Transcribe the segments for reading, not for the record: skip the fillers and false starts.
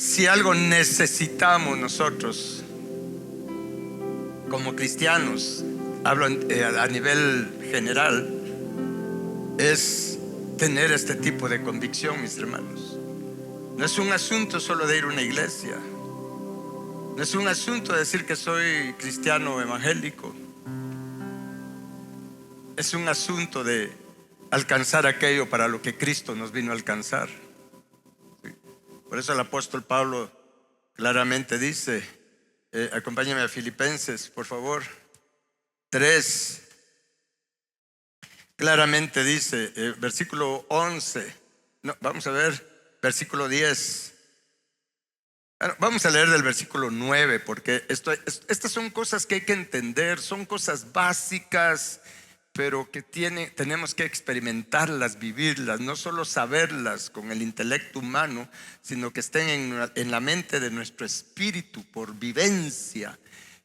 Si algo necesitamos nosotros como cristianos, hablo a nivel general, es tener este tipo de convicción, mis hermanos. No es un asunto solo de ir a una iglesia, no es un asunto de decir que soy cristiano evangélico, es un asunto de alcanzar aquello para lo que Cristo nos vino a alcanzar. Por eso el apóstol Pablo claramente dice, acompáñame a Filipenses, por favor, 3. Claramente dice, versículo 11. No, vamos a ver, versículo 10. Bueno, vamos a leer del versículo 9, porque estas son cosas que hay que entender, son cosas básicas, pero que tenemos que experimentarlas, vivirlas, no solo saberlas con el intelecto humano, sino que estén en la mente de nuestro espíritu por vivencia.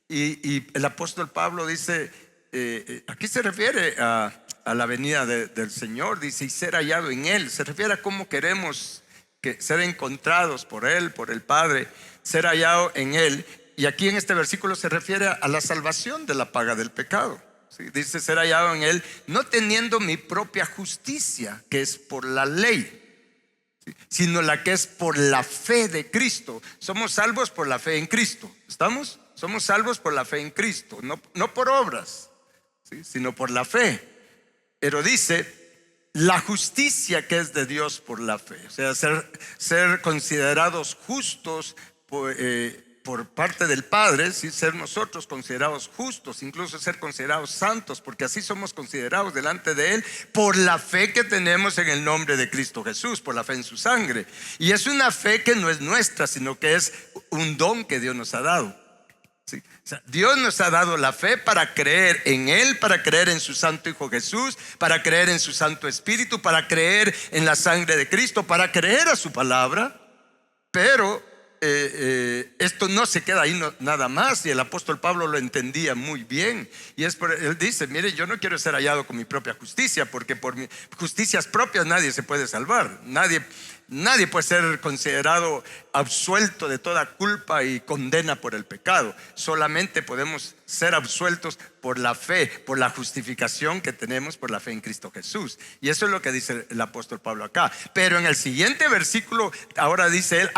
Y el apóstol Pablo dice, aquí se refiere a la venida del Señor, dice, y ser hallado en Él. Se refiere a cómo queremos ser encontrados por Él, por el Padre, ser hallado en Él. Y aquí en este versículo se refiere a la salvación de la paga del pecado. ¿Sí? Dice ser hallado en Él, no teniendo mi propia justicia, que es por la ley, ¿sí?, sino la que es por la fe de Cristo. Somos salvos por la fe en Cristo. ¿Estamos? Somos salvos por la fe en Cristo, no por obras, ¿sí?, sino por la fe. Pero dice la justicia que es de Dios por la fe, o sea, ser considerados justos por parte del Padre, ¿sí?, ser nosotros considerados justos, incluso ser considerados santos, porque así somos considerados delante de Él por la fe que tenemos en el nombre de Cristo Jesús, por la fe en su sangre. Y es una fe que no es nuestra, sino que es un don que Dios nos ha dado. Sí. O sea, Dios nos ha dado la fe para creer en Él, para creer en su Santo Hijo Jesús, para creer en su Santo Espíritu, para creer en la sangre de Cristo, para creer a su palabra. Pero esto no se queda ahí nada más, y el apóstol Pablo lo entendía muy bien. Y él dice, mire, yo no quiero ser hallado con mi propia justicia, porque por mis justicias propias nadie se puede salvar. Nadie puede ser considerado absuelto de toda culpa y condena por el pecado. Solamente podemos ser absueltos por la fe, por la justificación que tenemos por la fe en Cristo Jesús. Y eso es lo que dice el apóstol Pablo acá. Pero en el siguiente versículo, ahora dice él,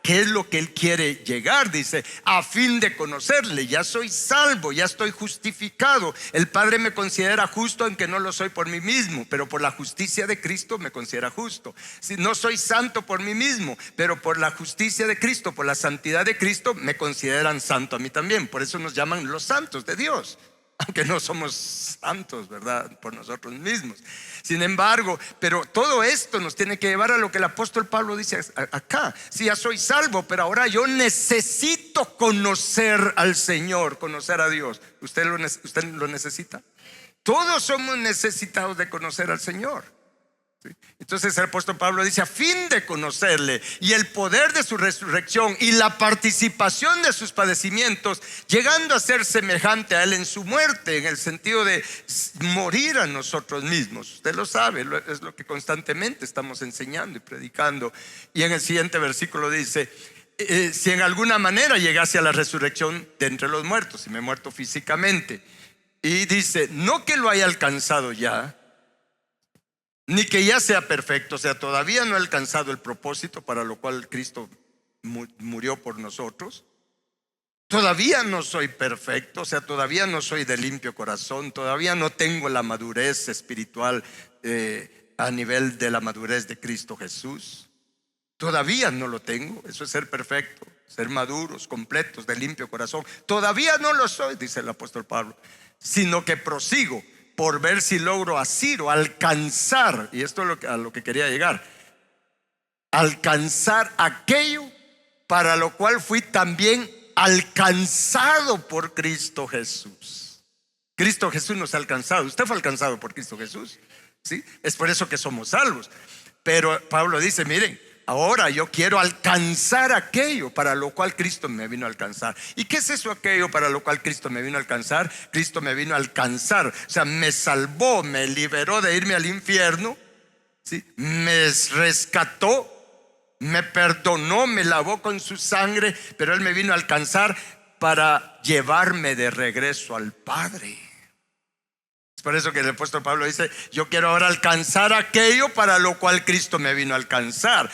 ¿qué es lo que él quiere llegar? Dice, a fin de conocerle, ya soy salvo, ya estoy justificado. El Padre me considera justo, aunque no lo soy por mí mismo, pero por la justicia de Cristo me considera justo. Si no soy santo por mí mismo, pero por la justicia de Cristo, por la santidad de Cristo, me consideran santo a mí también. Por eso nos llaman los santos de Dios, aunque no somos santos, ¿verdad?, por nosotros mismos. Sin embargo, pero todo esto nos tiene que llevar a lo que el apóstol Pablo dice acá. Si ya soy salvo, pero ahora yo necesito conocer al Señor, conocer a Dios. ¿Usted lo necesita? Todos somos necesitados de conocer al Señor. ¿Sí? Entonces el apóstol Pablo dice, a fin de conocerle y el poder de su resurrección y la participación de sus padecimientos, llegando a ser semejante a él en su muerte, en el sentido de morir a nosotros mismos. Usted lo sabe, es lo que constantemente estamos enseñando y predicando. Y en el siguiente versículo dice, si en alguna manera llegase a la resurrección de entre los muertos, si me he muerto físicamente. Y dice, no que lo haya alcanzado ya, ni que ya sea perfecto, o sea, todavía no he alcanzado el propósito para lo cual Cristo murió por nosotros. Todavía no soy perfecto, o sea, todavía no soy de limpio corazón, todavía no tengo la madurez espiritual a nivel de la madurez de Cristo Jesús. Todavía no lo tengo. Eso es ser perfecto, ser maduros, completos, de limpio corazón. Todavía no lo soy, dice el apóstol Pablo, sino que prosigo por ver si logro asir o alcanzar, y esto es a lo que quería llegar, alcanzar aquello para lo cual fui también alcanzado por Cristo Jesús. Cristo Jesús nos ha alcanzado. Usted fue alcanzado por Cristo Jesús, ¿sí? Es por eso que somos salvos. Pero Pablo dice, miren, ahora yo quiero alcanzar aquello para lo cual Cristo me vino a alcanzar. ¿Y qué es eso, aquello para lo cual Cristo me vino a alcanzar? Cristo me vino a alcanzar, o sea, me salvó, me liberó de irme al infierno, ¿sí? Me rescató, me perdonó, me lavó con su sangre, pero Él me vino a alcanzar para llevarme de regreso al Padre. Es por eso que el apóstol Pablo dice: yo quiero ahora alcanzar aquello para lo cual Cristo me vino a alcanzar.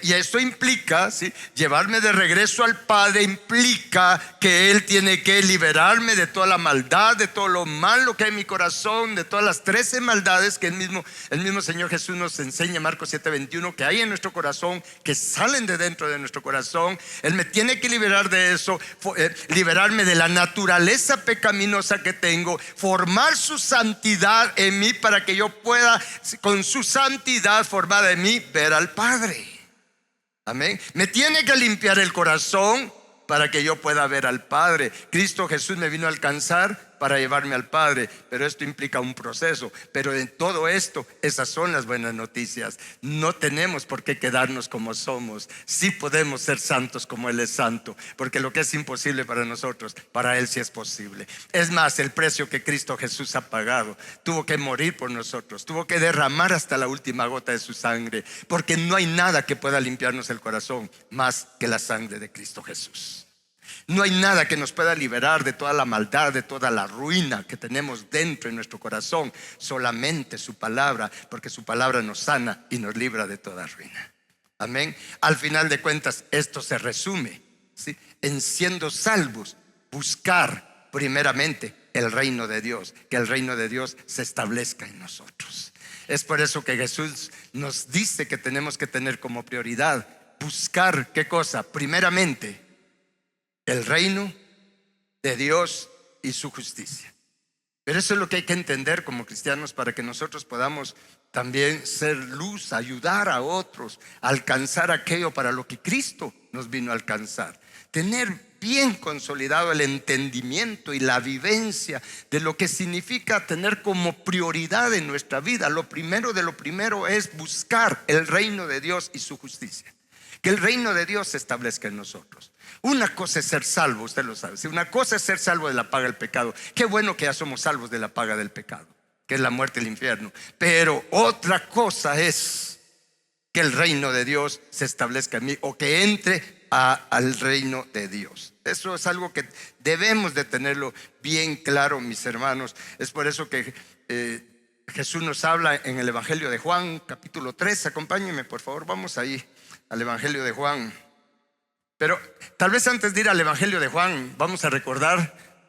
Y esto implica, ¿sí?, llevarme de regreso al Padre implica que Él tiene que liberarme de toda la maldad, de todo lo malo que hay en mi corazón, de todas las 13 maldades que el mismo Señor Jesús nos enseña, Marcos 7:21, que hay en nuestro corazón, que salen de dentro de nuestro corazón. Él me tiene que liberar de eso, liberarme de la naturaleza pecaminosa que tengo, formar su santidad en mí para que yo pueda, con su santidad formada en mí, ver al Padre. Amén. Me tiene que limpiar el corazón para que yo pueda ver al Padre. Cristo Jesús me vino a alcanzar para llevarme al Padre, pero esto implica un proceso. Pero en todo esto, esas son las buenas noticias. No tenemos por qué quedarnos como somos. Sí podemos ser santos como Él es santo, porque lo que es imposible para nosotros, para Él sí es posible. Es más, el precio que Cristo Jesús ha pagado, tuvo que morir por nosotros, tuvo que derramar hasta la última gota de su sangre, porque no hay nada que pueda limpiarnos el corazón más que la sangre de Cristo Jesús. No hay nada que nos pueda liberar de toda la maldad, de toda la ruina que tenemos dentro de nuestro corazón. Solamente su palabra, porque su palabra nos sana y nos libra de toda ruina. Amén. Al final de cuentas, esto se resume, ¿sí?, en siendo salvos, buscar primeramente el reino de Dios, que el reino de Dios se establezca en nosotros. Es por eso que Jesús nos dice que tenemos que tener como prioridad buscar, ¿qué cosa? Primeramente el reino de Dios y su justicia. Pero eso es lo que hay que entender como cristianos, para que nosotros podamos también ser luz, ayudar a otros a alcanzar aquello para lo que Cristo nos vino a alcanzar. Tener bien consolidado el entendimiento y la vivencia de lo que significa tener como prioridad en nuestra vida. Lo primero de lo primero es buscar el reino de Dios y su justicia. Que el reino de Dios se establezca en nosotros. Una cosa es ser salvo, usted lo sabe. Una cosa es ser salvo de la paga del pecado. Qué bueno que ya somos salvos de la paga del pecado, que es la muerte y el infierno. Pero otra cosa es que el reino de Dios se establezca en mí, o que entre al reino de Dios. Eso es algo que debemos de tenerlo bien claro, mis hermanos. Es por eso que Jesús nos habla en el Evangelio de Juan, capítulo 3. Acompáñenme, por favor, vamos ahí al Evangelio de Juan. Pero tal vez antes de ir al Evangelio de Juan, vamos a recordar,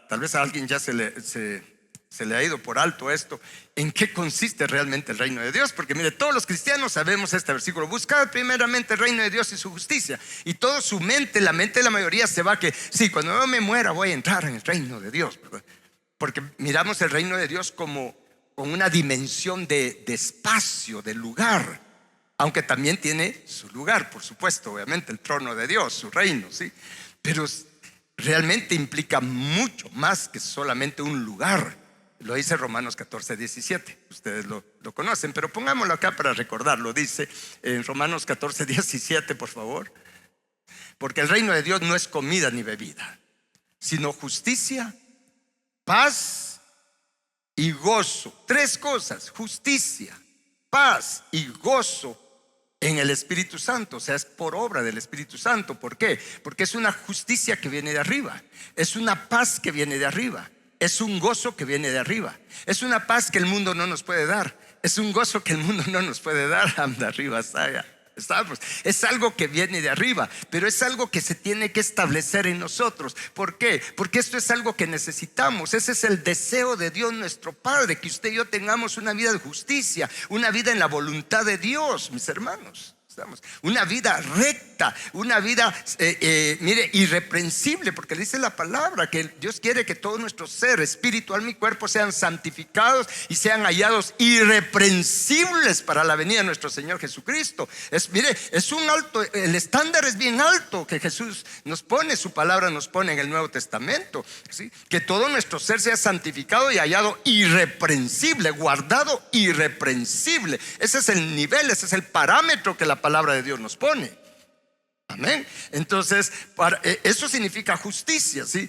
tal vez a alguien ya se le ha ido por alto esto, en qué consiste realmente el reino de Dios. Porque mire, todos los cristianos sabemos este versículo: buscad primeramente el reino de Dios y su justicia. Y toda su mente, la mente de la mayoría se va que sí, cuando yo me muera voy a entrar en el reino de Dios, ¿verdad? Porque miramos el reino de Dios como con una dimensión de espacio, de lugar. Aunque también tiene su lugar, por supuesto, obviamente, el trono de Dios, su reino, ¿sí? Pero realmente implica mucho más que solamente un lugar. Lo dice Romanos 14:17. Ustedes lo conocen, pero pongámoslo acá para recordarlo. Dice en Romanos 14:17, por favor: porque el reino de Dios no es comida ni bebida, sino justicia, paz y gozo. 3 cosas: justicia, paz y gozo en el Espíritu Santo. O sea, es por obra del Espíritu Santo. ¿Por qué? Porque es una justicia que viene de arriba, es una paz que viene de arriba, es un gozo que viene de arriba, es una paz que el mundo no nos puede dar, es un gozo que el mundo no nos puede dar. Anda arriba, estamos. Es algo que viene de arriba, pero es algo que se tiene que establecer en nosotros. ¿Por qué? Porque esto es algo que necesitamos. Ese es el deseo de Dios nuestro Padre, que usted y yo tengamos una vida de justicia, una vida en la voluntad de Dios, mis hermanos. Una vida recta, una vida mire, irreprensible, porque dice la palabra que Dios quiere que todo nuestro ser, espíritu, alma y cuerpo sean santificados y sean hallados irreprensibles para la venida de nuestro Señor Jesucristo. Mire, es un alto, el estándar es bien alto que Jesús nos pone, su palabra nos pone en el Nuevo Testamento, ¿sí? Que todo nuestro ser sea santificado y hallado irreprensible, guardado irreprensible. Ese es el nivel, ese es el parámetro que la palabra de Dios nos pone. Amén. Entonces, eso significa justicia, ¿sí?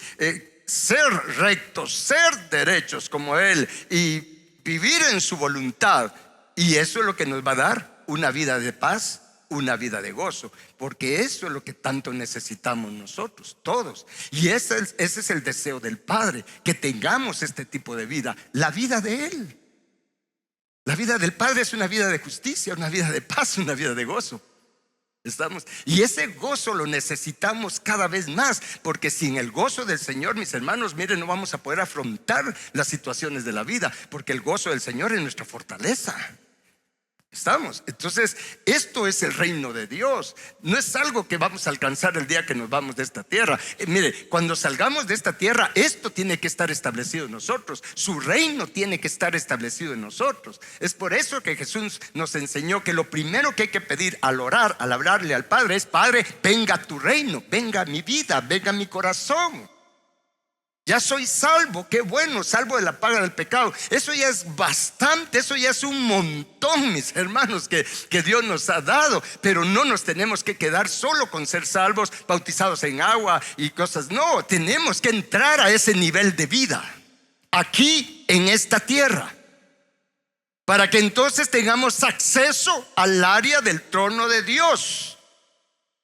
Ser rectos, ser derechos como Él y vivir en su voluntad. Y eso es lo que nos va a dar una vida de paz una vida de gozo, porque eso es lo que tanto necesitamos nosotros, todos. Y ese es el deseo del Padre, que tengamos este tipo de vida, la vida de Él. La vida del Padre es una vida de justicia, una vida de paz, una vida de gozo. Y ese gozo lo necesitamos cada vez más, porque sin el gozo del Señor, mis hermanos, miren, no vamos a poder afrontar las situaciones de la vida, porque el gozo del Señor es nuestra fortaleza. Entonces, esto es el reino de Dios. No es algo que vamos a alcanzar el día que nos vamos de esta tierra. Mire, cuando salgamos de esta tierra, esto tiene que estar establecido en nosotros. Su reino tiene que estar establecido en nosotros. Es por eso que Jesús nos enseñó que lo primero que hay que pedir al orar, al hablarle al Padre, es: Padre, venga tu reino, venga mi vida, venga mi corazón. Ya soy salvo, qué bueno, salvo de la paga del pecado. Eso ya es bastante, eso ya es un montón, mis hermanos, que Dios nos ha dado. Pero no nos tenemos que quedar solo con ser salvos, bautizados en agua y cosas. No, tenemos que entrar a ese nivel de vida aquí en esta tierra, para que entonces tengamos acceso al área del trono de Dios,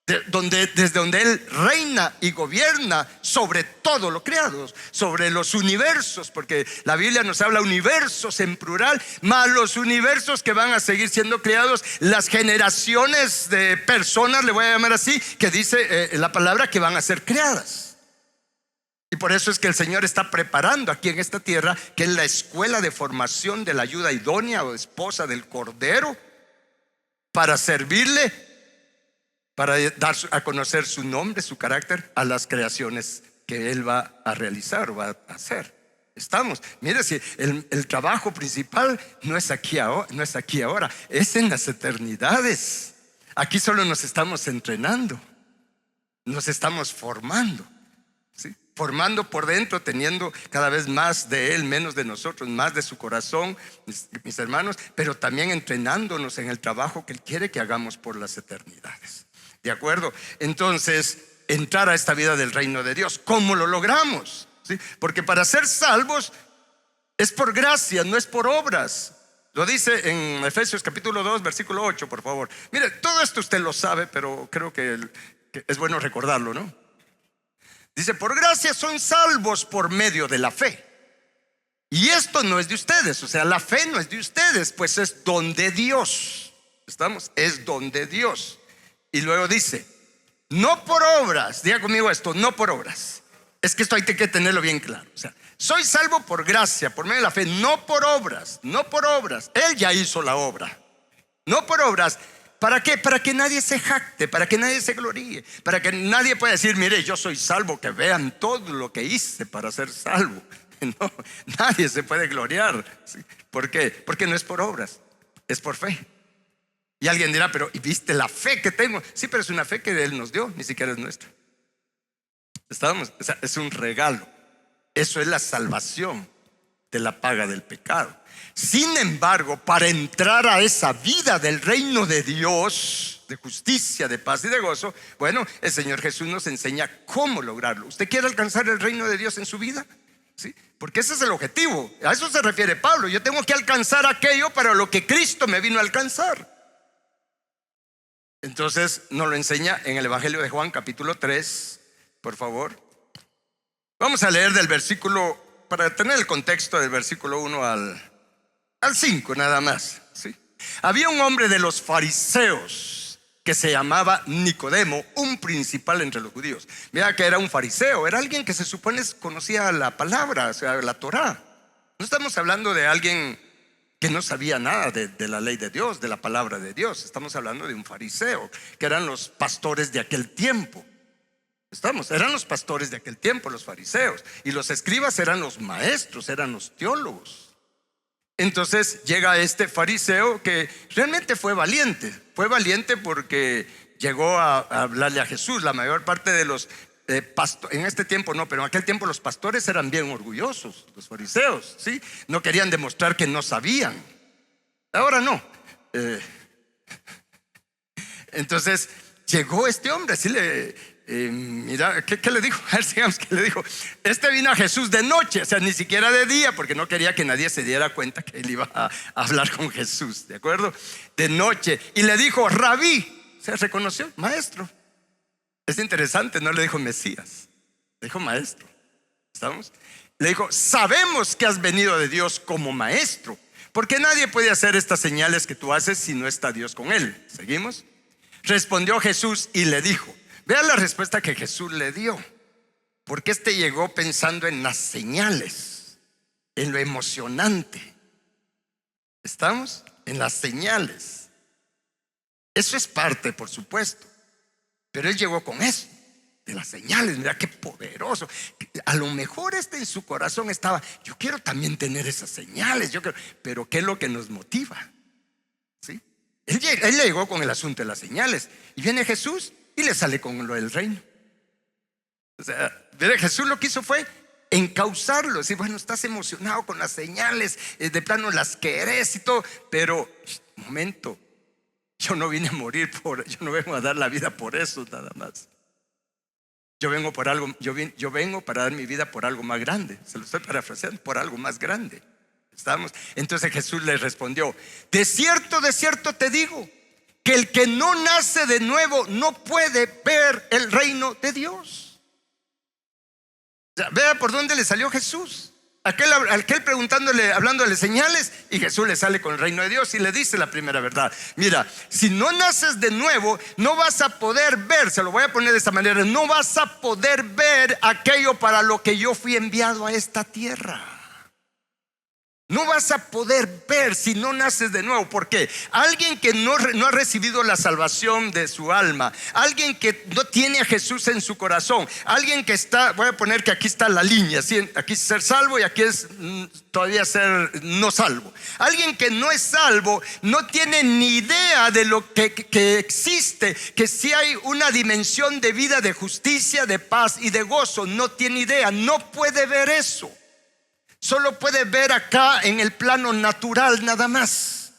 desde donde Él reina y gobierna sobre todo lo creado, sobre los universos, porque la Biblia nos habla universos en plural, más los universos que van a seguir siendo creados, las generaciones de personas, le voy a llamar así, que dice la palabra, que van a ser creadas. Y por eso es que el Señor está preparando aquí en esta tierra, que es la escuela de formación de la ayuda idónea o esposa del Cordero, para servirle, para dar a conocer su nombre, su carácter a las creaciones que Él va a realizar o va a hacer. Mire, si el trabajo principal no es aquí ahora, es en las eternidades. Aquí solo nos estamos entrenando, nos estamos formando, ¿sí? Formando por dentro, teniendo cada vez más de Él, menos de nosotros, más de su corazón, mis hermanos, pero también entrenándonos en el trabajo que Él quiere que hagamos por las eternidades. ¿De acuerdo? Entonces, entrar a esta vida del reino de Dios, ¿cómo lo logramos? ¿Sí? Porque para ser salvos es por gracia, no es por obras. Lo dice en Efesios capítulo 2, versículo 8, por favor. Mire, todo esto usted lo sabe, pero creo que es bueno recordarlo, ¿no? Dice: por gracia son salvos por medio de la fe. Y esto no es de ustedes, o sea, la fe no es de ustedes, pues es don de Dios. Es don de Dios. Y luego dice: no por obras. Diga conmigo esto: no por obras. Es que esto hay que tenerlo bien claro. O sea, soy salvo por gracia, por medio de la fe, no por obras. No por obras. Él ya hizo la obra. No por obras. ¿Para qué? Para que nadie se jacte, para que nadie se gloríe, para que nadie pueda decir: mire, yo soy salvo, que vean todo lo que hice para ser salvo. No, nadie se puede gloriar. ¿Por qué? Porque no es por obras, es por fe. Y alguien dirá: pero ¿y viste la fe que tengo? Sí, pero es una fe que Él nos dio, ni siquiera es nuestra. O sea, es un regalo. Eso es la salvación de la paga del pecado. Sin embargo, para entrar a esa vida del reino de Dios, de justicia, de paz y de gozo, bueno, el Señor Jesús nos enseña cómo lograrlo. ¿Usted quiere alcanzar el reino de Dios en su vida? ¿Sí? Porque ese es el objetivo. A eso se refiere Pablo. Yo tengo que alcanzar aquello para lo que Cristo me vino a alcanzar. Entonces nos lo enseña en el Evangelio de Juan capítulo 3, por favor. Vamos a leer del versículo, para tener el contexto, del versículo 1 al 5 nada más, ¿sí? Había un hombre de los fariseos que se llamaba Nicodemo, un principal entre los judíos. Mira que era un fariseo, era alguien que se supone conocía la palabra, o sea, la Torá. No estamos hablando de alguien que no sabía nada de la ley de Dios, de la palabra de Dios. Estamos hablando de un fariseo, que eran los pastores de aquel tiempo. Eran los pastores de aquel tiempo, los fariseos. Y los escribas eran los maestros, eran los teólogos. Entonces llega este fariseo que realmente fue valiente. Fue valiente porque llegó a hablarle a Jesús. La mayor parte de los en este tiempo no, pero en aquel tiempo los pastores eran bien orgullosos, los fariseos, ¿sí? No querían demostrar que no sabían. Ahora no. Entonces llegó este hombre, así mira, ¿qué le dijo? A ver, digamos, ¿qué le dijo? Este vino a Jesús de noche, o sea, ni siquiera de día, porque no quería que nadie se diera cuenta que él iba a hablar con Jesús, ¿de acuerdo? De noche. Y le dijo: Rabí, sea, reconoció, maestro. Es interesante, no le dijo Mesías, le dijo maestro. ¿Estamos? Le dijo, sabemos que has venido de Dios como maestro, porque nadie puede hacer estas señales que tú haces si no está Dios con él. ¿Seguimos? Respondió Jesús y le dijo. Vean la respuesta que Jesús le dio, porque llegó pensando en las señales, en lo emocionante. ¿Estamos? En las señales. Eso es parte, por supuesto, pero él llegó con eso, de las señales. Mira qué poderoso. A lo mejor en su corazón estaba, yo quiero también tener esas señales, pero ¿qué es lo que nos motiva? ¿Sí? Él llegó con el asunto de las señales, y viene Jesús y le sale con lo del reino. O sea, Jesús lo que hizo fue encauzarlo, decir, bueno, estás emocionado con las señales, de plano las querés y todo, pero momento, yo no vine a morir yo no vengo a dar la vida por eso nada más. Yo vengo por algo, yo vengo para dar mi vida por algo más grande. Se lo estoy parafraseando, por algo más grande. ¿Estamos? Entonces Jesús le respondió, de cierto te digo, que el que no nace de nuevo no puede ver el reino de Dios. O sea, vea por dónde le salió Jesús. Aquel preguntándole, hablándole señales, y Jesús le sale con el reino de Dios y le dice la primera verdad. Mira, si no naces de nuevo, no vas a poder ver, se lo voy a poner de esta manera, no vas a poder ver aquello para lo que yo fui enviado a esta tierra. No vas a poder ver si no naces de nuevo. ¿Por qué? Alguien que no ha recibido la salvación de su alma, alguien que no tiene a Jesús en su corazón, alguien que está, voy a poner que aquí está la línea, ¿sí? Aquí es ser salvo y aquí es todavía ser no salvo. Alguien que no es salvo no tiene ni idea de lo que existe, que si hay una dimensión de vida, de justicia, de paz y de gozo. No tiene idea, no puede ver eso. Solo puede ver acá en el plano natural nada más,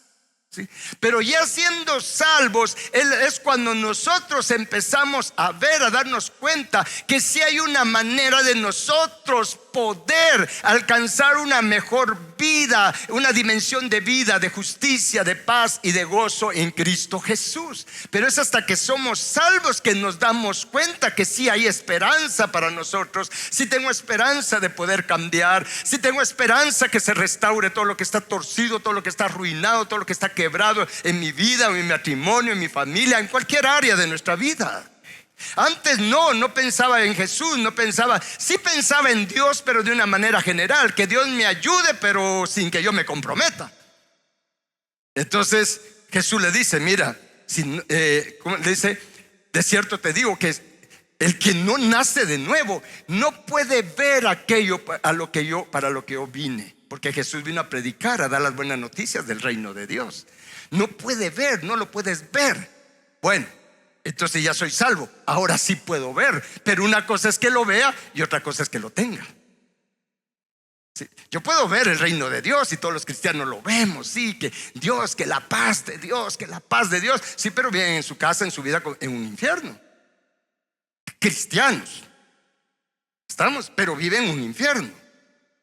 ¿sí? Pero ya siendo salvos, es cuando nosotros empezamos a ver, a darnos cuenta que sí hay una manera de nosotros poder alcanzar una mejor vida, una dimensión de vida, de justicia, de paz y de gozo en Cristo Jesús. Pero es hasta que somos salvos que nos damos cuenta que sí hay esperanza para nosotros. Sí tengo esperanza de poder cambiar, sí tengo esperanza que se restaure todo lo que está torcido, todo lo que está arruinado, todo lo que está quebrado en mi vida, en mi matrimonio, en mi familia, en cualquier área de nuestra vida. Antes no pensaba en Jesús, sí pensaba en Dios, pero de una manera general, que Dios me ayude, pero sin que yo me comprometa. Entonces Jesús le dice, mira, ¿cómo le dice? De cierto te digo que el que no nace de nuevo no puede ver aquello para lo que yo vine. Porque Jesús vino a predicar, a dar las buenas noticias del reino de Dios. No puede ver, no lo puedes ver. Bueno, entonces ya soy salvo, ahora sí puedo ver. Pero una cosa es que lo vea y otra cosa es que lo tenga. Sí, yo puedo ver el reino de Dios y todos los cristianos lo vemos. Sí, que Dios, que la paz de Dios, que la paz de Dios. Sí, pero viven en su casa, en su vida, en un infierno. Cristianos, estamos, pero viven en un infierno.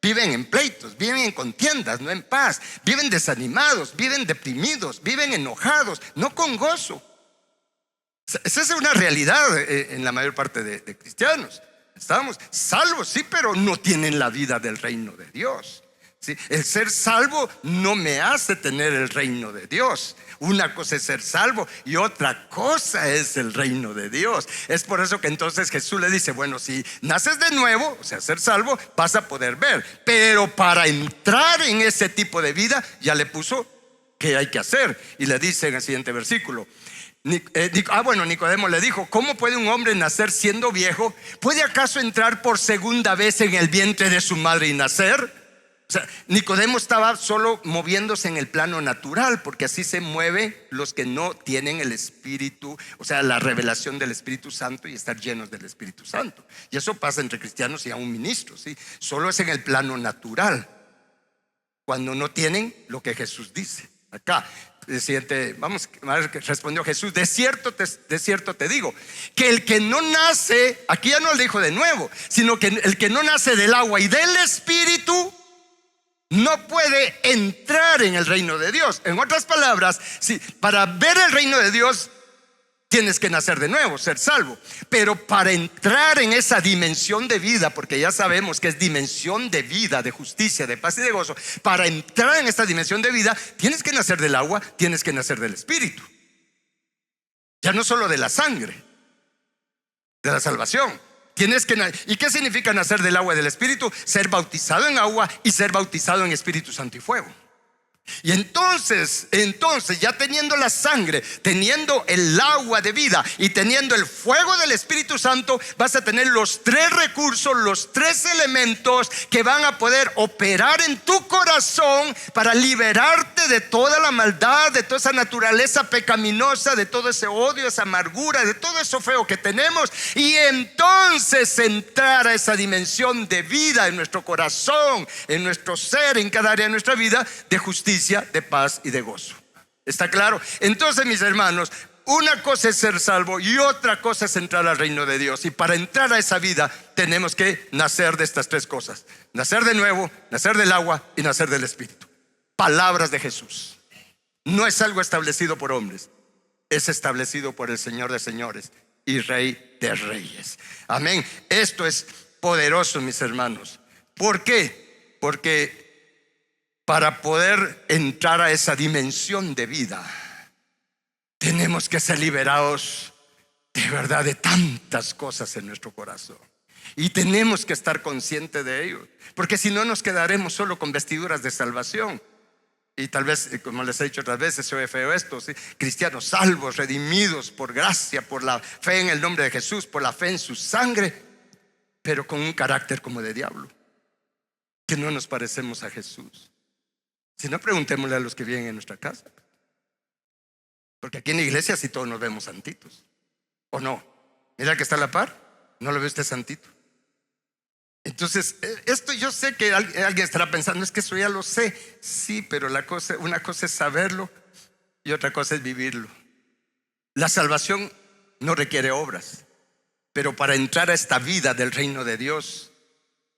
Viven en pleitos, viven en contiendas, no en paz. Viven desanimados, viven deprimidos, viven enojados, no con gozo. Esa es una realidad en la mayor parte de cristianos. Estamos salvos, sí, pero no tienen la vida del reino de Dios, ¿sí? El ser salvo no me hace tener el reino de Dios. Una cosa es ser salvo y otra cosa es el reino de Dios. Es por eso que entonces Jesús le dice, bueno, si naces de nuevo, o sea, ser salvo, vas a poder ver. Pero para entrar en ese tipo de vida, ya le puso qué hay que hacer. Y le dice en el siguiente versículo, Nicodemo le dijo, ¿cómo puede un hombre nacer siendo viejo? ¿Puede acaso entrar por segunda vez en el vientre de su madre y nacer? O sea, Nicodemo estaba solo moviéndose en el plano natural, porque así se mueven los que no tienen el Espíritu, o sea, la revelación del Espíritu Santo y estar llenos del Espíritu Santo. Y eso pasa entre cristianos y aún ministros, ¿sí? Solo es en el plano natural, cuando no tienen lo que Jesús dice acá. Vamos a ver qué respondió Jesús. De cierto te digo, que el que no nace, aquí ya no le dijo de nuevo, sino que el que no nace del agua y del Espíritu no puede entrar en el reino de Dios. En otras palabras, para ver el reino de Dios tienes que nacer de nuevo, ser salvo. Pero para entrar en esa dimensión de vida, porque ya sabemos que es dimensión de vida, de justicia, de paz y de gozo, para entrar en esta dimensión de vida, tienes que nacer del agua, tienes que nacer del Espíritu. Ya no solo de la sangre, de la salvación. ¿Y qué significa nacer del agua y del Espíritu? Ser bautizado en agua y ser bautizado en Espíritu Santo y fuego. Y entonces ya teniendo la sangre, teniendo el agua de vida y teniendo el fuego del Espíritu Santo, vas a tener los tres recursos, los tres elementos que van a poder operar en tu corazón para liberarte de toda la maldad, de toda esa naturaleza pecaminosa, de todo ese odio, esa amargura, de todo eso feo que tenemos, y entonces entrar a esa dimensión de vida en nuestro corazón, en nuestro ser, en cada área de nuestra vida, de justicia, de paz y de gozo. ¿Está claro? Entonces, mis hermanos, una cosa es ser salvo y otra cosa es entrar al reino de Dios. Y para entrar a esa vida tenemos que nacer de estas tres cosas: nacer de nuevo, nacer del agua y nacer del Espíritu. Palabras de Jesús. No es algo establecido por hombres, es establecido por el Señor de señores y Rey de reyes. Amén. Esto es poderoso, mis hermanos. ¿Por qué? Porque para poder entrar a esa dimensión de vida, tenemos que ser liberados de verdad de tantas cosas en nuestro corazón. Y tenemos que estar conscientes de ello, porque si no nos quedaremos solo con vestiduras de salvación. Y tal vez, como les he dicho otras veces, se oye feo esto, ¿sí? Cristianos salvos, redimidos por gracia, por la fe en el nombre de Jesús, por la fe en su sangre, pero con un carácter como de diablo, que no nos parecemos a Jesús. Si no, preguntémosle a los que viven en nuestra casa, porque aquí en la iglesia sí todos nos vemos santitos, ¿o no? Mira el que está a la par, ¿no lo ve usted santito? Entonces, esto yo sé que alguien estará pensando: es que eso ya lo sé. Sí, pero una cosa es saberlo y otra cosa es vivirlo. La salvación no requiere obras, pero para entrar a esta vida del reino de Dios,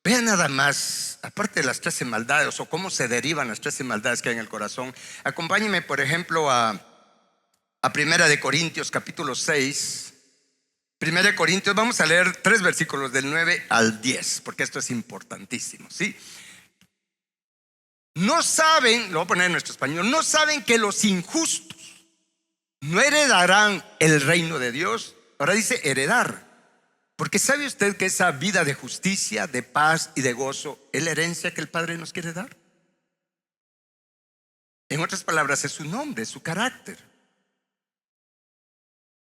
vean nada más, aparte de las 13 maldades o cómo se derivan las 13 maldades que hay en el corazón. Acompáñenme, por ejemplo, a Primera de Corintios capítulo 6. Primera de Corintios, vamos a leer 3 versículos del 9 al 10, porque esto es importantísimo, ¿sí? No saben, lo voy a poner en nuestro español, no saben que los injustos no heredarán el reino de Dios. Ahora dice heredar, porque ¿sabe usted que esa vida de justicia, de paz y de gozo es la herencia que el Padre nos quiere dar? En otras palabras, es su nombre, es su carácter.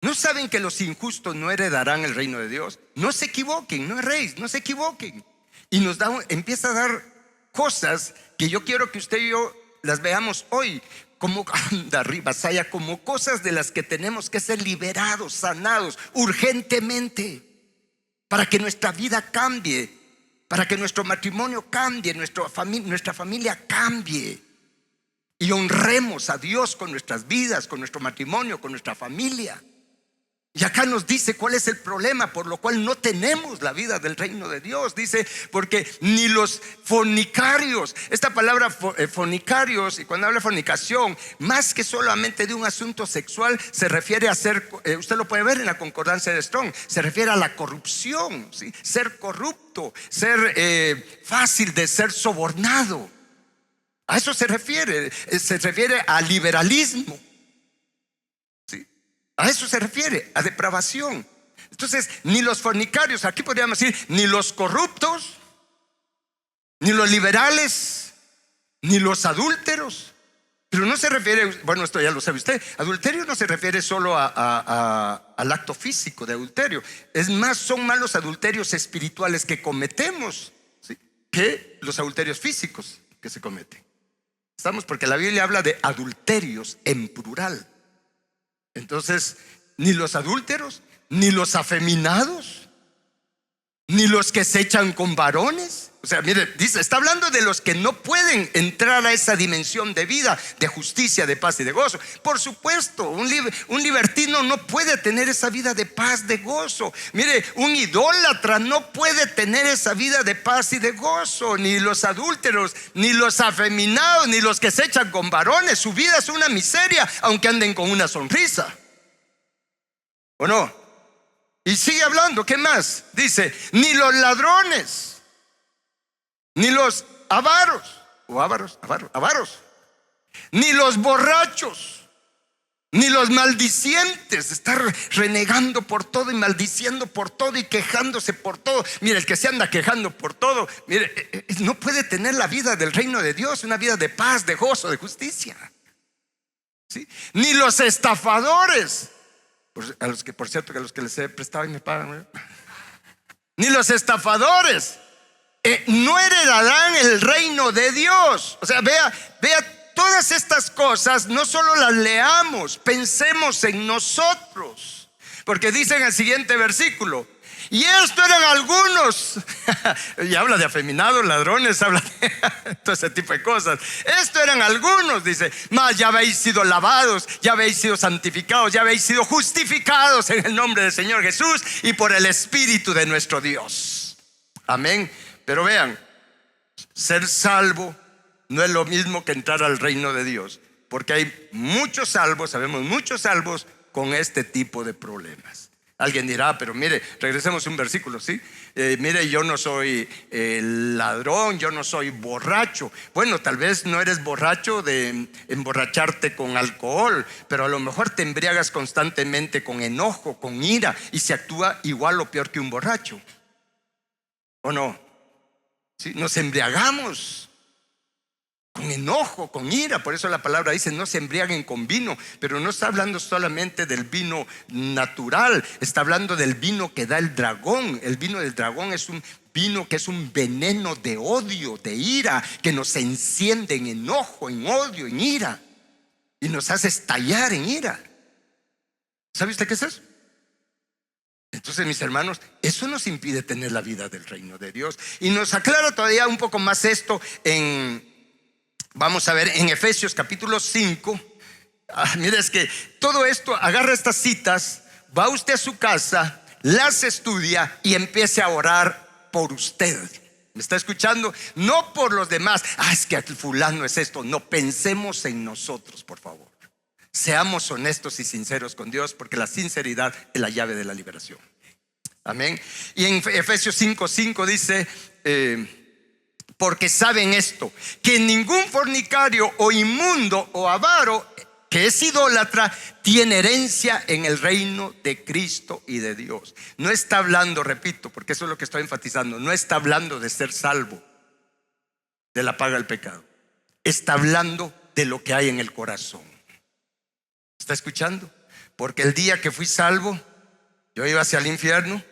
¿No saben que los injustos no heredarán el reino de Dios? No se equivoquen, no erréis, no se equivoquen. Y empieza a dar cosas que yo quiero que usted y yo las veamos hoy como anda arriba, Saya, como cosas de las que tenemos que ser liberados, sanados urgentemente, para que nuestra vida cambie, para que nuestro matrimonio cambie, nuestra familia cambie, y honremos a Dios con nuestras vidas, con nuestro matrimonio, con nuestra familia. Y acá nos dice cuál es el problema por lo cual no tenemos la vida del reino de Dios. Dice, porque ni los fornicarios, esta palabra fornicarios, y cuando habla de fornicación, más que solamente de un asunto sexual, se refiere a ser, usted lo puede ver en la concordancia de Strong, se refiere a la corrupción, ¿sí? Ser corrupto, ser fácil de ser sobornado. A eso se refiere a liberalismo. A eso se refiere, a depravación. Entonces, ni los fornicarios, aquí podríamos decir, ni los corruptos, ni los liberales, ni los adúlteros. Pero no se refiere, bueno, esto ya lo sabe usted, adulterio no se refiere solo al acto físico de adulterio. Es más, son más los adulterios espirituales que cometemos, ¿sí?, que los adulterios físicos que se cometen. Estamos, porque la Biblia habla de adulterios en plural. Entonces, ni los adúlteros, ni los afeminados, ni los que se echan con varones. O sea, mire, dice, está hablando de los que no pueden entrar a esa dimensión de vida, de justicia, de paz y de gozo. Por supuesto, un libertino no puede tener esa vida de paz, de gozo. Mire, un idólatra no puede tener esa vida de paz y de gozo. Ni los adúlteros, ni los afeminados, ni los que se echan con varones. Su vida es una miseria, aunque anden con una sonrisa. ¿O no? Y sigue hablando, ¿qué más? Dice, ni los ladrones, ni los avaros, ni los borrachos, ni los maldicientes, estar renegando por todo y maldiciendo por todo y quejándose por todo. Mire, el que se anda quejando por todo, mire, no puede tener la vida del reino de Dios, una vida de paz, de gozo, de justicia. ¿Sí? Ni los estafadores, a los que, por cierto, que a los que les he prestado y me pagan, ni los estafadores no heredarán el reino de Dios. O sea, vea todas estas cosas, no solo las leamos, pensemos en nosotros, porque dice en el siguiente versículo, y esto eran algunos y habla de afeminados, ladrones, habla de todo ese tipo de cosas. Esto eran algunos, dice, mas ya habéis sido lavados, ya habéis sido santificados, ya habéis sido justificados en el nombre del Señor Jesús y por el Espíritu de nuestro Dios. Amén. Pero vean, ser salvo no es lo mismo que entrar al reino de Dios, porque hay muchos salvos, sabemos muchos salvos con este tipo de problemas. Alguien dirá, pero mire, regresemos a un versículo, ¿sí? Mire, yo no soy ladrón, yo no soy borracho. Bueno, tal vez no eres borracho de emborracharte con alcohol, pero a lo mejor te embriagas constantemente con enojo, con ira, y se actúa igual o peor que un borracho, ¿o no? ¿Sí? Nos embriagamos con enojo, con ira. Por eso la palabra dice, no se embriaguen con vino. Pero no está hablando solamente del vino natural, está hablando del vino que da el dragón. El vino del dragón es un vino que es un veneno de odio, de ira, que nos enciende en enojo, en odio, en ira, y nos hace estallar en ira. ¿Sabe usted qué es eso? Entonces, mis hermanos, eso nos impide tener la vida del reino de Dios. Y nos aclara todavía un poco más esto vamos a ver en Efesios capítulo 5. Mire, es que todo esto, agarra estas citas, va usted a su casa, las estudia y empiece a orar por usted. ¿Me está escuchando? No por los demás. Es que aquel fulano es esto. No, pensemos en nosotros, por favor. Seamos honestos y sinceros con Dios, porque la sinceridad es la llave de la liberación. Amén. Y en Efesios 5:5 dice, porque saben esto, que ningún fornicario o inmundo o avaro que es idólatra tiene herencia en el reino de Cristo y de Dios. No está hablando, repito, porque eso es lo que estoy enfatizando, no está hablando de ser salvo de la paga del pecado. Está hablando de lo que hay en el corazón. ¿Está escuchando? Porque el día que fui salvo, yo iba hacia el infierno,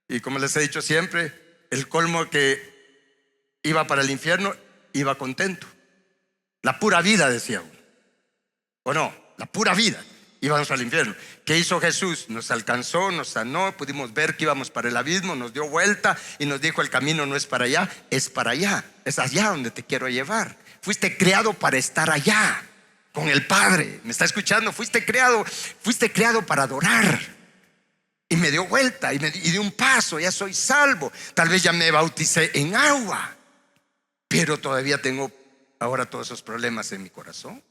y como les he dicho siempre, el colmo que iba para el infierno, iba contento. La pura vida, decía uno. ¿O no? La pura vida. Íbamos al infierno. ¿Qué hizo Jesús? Nos alcanzó, nos sanó, pudimos ver que íbamos para el abismo, nos dio vuelta y nos dijo, el camino no es para allá, es para allá. Es allá donde te quiero llevar. Fuiste creado para estar allá con el Padre. ¿Me está escuchando? Fuiste creado para adorar. Y me dio vuelta y di un paso, ya soy salvo. Tal vez ya me bauticé en agua, pero todavía tengo ahora todos esos problemas en mi corazón.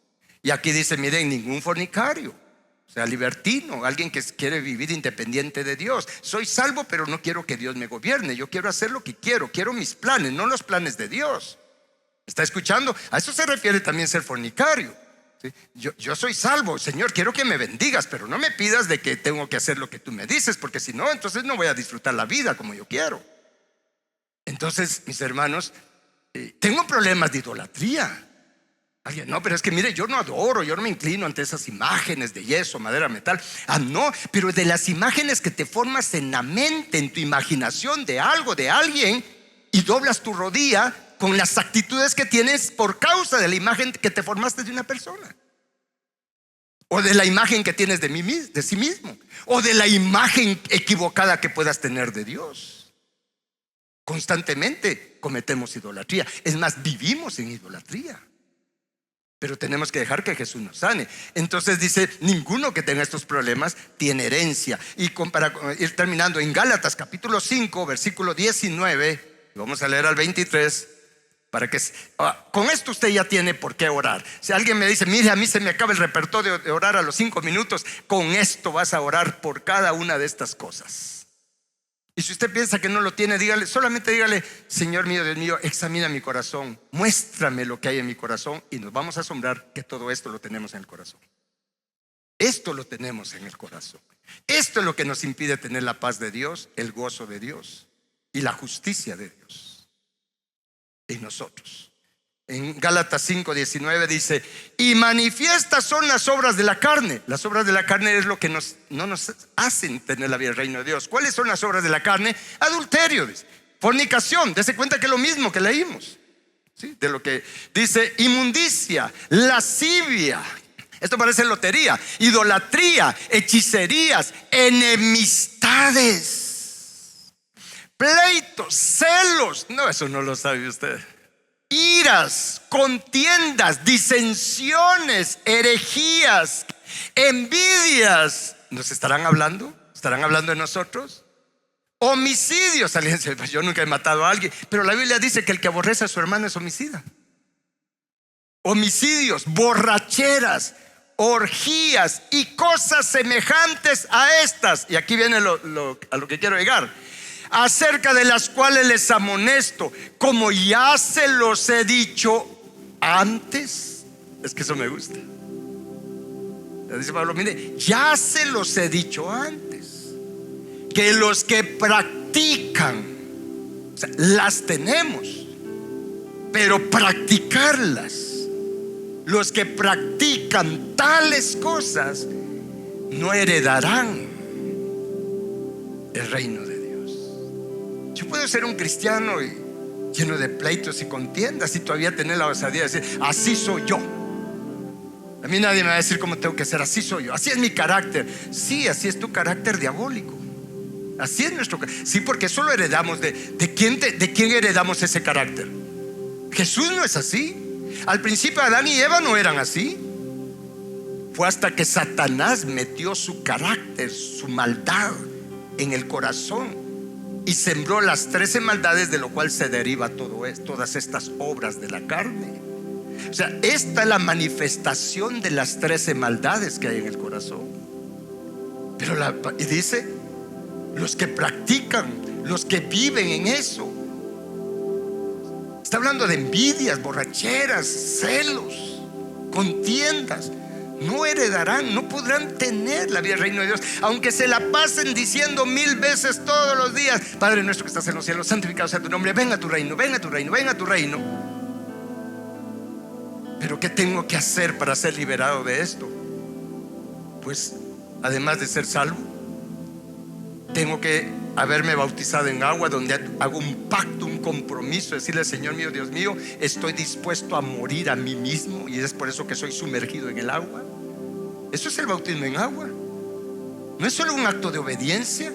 Y aquí dice, miren, ningún fornicario, o sea, libertino, alguien que quiere vivir independiente de Dios. Soy salvo, pero no quiero que Dios me gobierne. Yo quiero hacer lo que quiero mis planes, no los planes de Dios. ¿Está escuchando? A eso se refiere también ser fornicario. ¿Sí? Yo soy salvo, Señor, quiero que me bendigas, pero no me pidas de que tengo que hacer lo que tú me dices, porque si no, entonces no voy a disfrutar la vida como yo quiero. Entonces, mis hermanos, tengo problemas de idolatría. Alguien, no, pero es que mire, yo no adoro, yo no me inclino ante esas imágenes de yeso, madera, metal. No, pero de las imágenes que te formas en la mente, en tu imaginación de algo, de alguien, y doblas tu rodilla con las actitudes que tienes por causa de la imagen que te formaste de una persona, o de la imagen que tienes de sí mismo, o de la imagen equivocada que puedas tener de Dios. Constantemente cometemos idolatría. Es más, vivimos en idolatría. Pero tenemos que dejar que Jesús nos sane. Entonces dice, ninguno que tenga estos problemas tiene herencia. Y para ir terminando, en Gálatas capítulo 5 versículo 19, vamos a leer al 23. Con esto usted ya tiene por qué orar. Si alguien me dice, mire, a mí se me acaba el repertorio de orar a los 5 minutos, con esto vas a orar por cada una de estas cosas. Y si usted piensa que no lo tiene, solamente dígale: Señor mío, Dios mío, examina mi corazón, muéstrame lo que hay en mi corazón, y nos vamos a asombrar que todo esto lo tenemos en el corazón. Esto lo tenemos en el corazón. Esto es lo que nos impide tener la paz de Dios, el gozo de Dios y la justicia de Dios en nosotros. En Gálatas 5:19 dice: y manifiestas son las obras de la carne. Las obras de la carne es lo que no nos hacen tener la vida del reino de Dios. ¿Cuáles son las obras de la carne? Adulterio, dice, fornicación. Dese cuenta que es lo mismo que leímos, ¿sí? De lo que dice: inmundicia, lascivia. Esto parece lotería. Idolatría, hechicerías, enemistades, pleitos, celos. No, eso no lo sabe usted. Iras, contiendas, disensiones, herejías, envidias. ¿Nos estarán hablando? ¿Estarán hablando de nosotros? Homicidios. Alguien dice: yo nunca he matado a alguien. Pero la Biblia dice que el que aborrece a su hermano es homicida. Homicidios, borracheras, orgías y cosas semejantes a estas. Y aquí viene a lo que quiero llegar, acerca de las cuales les amonesto, como ya se los he dicho antes. Es que eso me gusta. Dice Pablo: mire, ya se los he dicho antes, que los que practican, o sea, las tenemos, pero practicarlas, los que practican tales cosas no heredarán el reino de Dios. Yo puedo ser un cristiano lleno de pleitos y contiendas y todavía tener la osadía de decir: así soy yo. A mí nadie me va a decir cómo tengo que ser. Así soy yo, así es mi carácter. Sí, así es tu carácter diabólico. Así es nuestro carácter. Sí, porque eso lo heredamos. ¿De quién heredamos ese carácter? Jesús no es así. Al principio Adán y Eva no eran así. Fue hasta que Satanás metió su carácter, su maldad en el corazón y sembró las 13 maldades, de lo cual se deriva todas estas obras de la carne. O sea, esta es la manifestación de las 13 maldades que hay en el corazón. Pero y dice: los que practican, los que viven en eso. Está hablando de envidias, borracheras, celos, contiendas. No heredarán, no podrán tener la vida del reino de Dios, aunque se la pasen diciendo 1000 veces todos los días: Padre nuestro que estás en los cielos, santificado sea tu nombre, venga a tu reino, venga a tu reino, venga a tu reino. Pero ¿qué tengo que hacer para ser liberado de esto? Pues además de ser salvo, tengo que haberme bautizado en agua, donde hago un pacto, un compromiso, decirle: Señor mío, Dios mío, estoy dispuesto a morir a mí mismo, y es por eso que soy sumergido en el agua. Eso es el bautismo en agua. No es solo un acto de obediencia,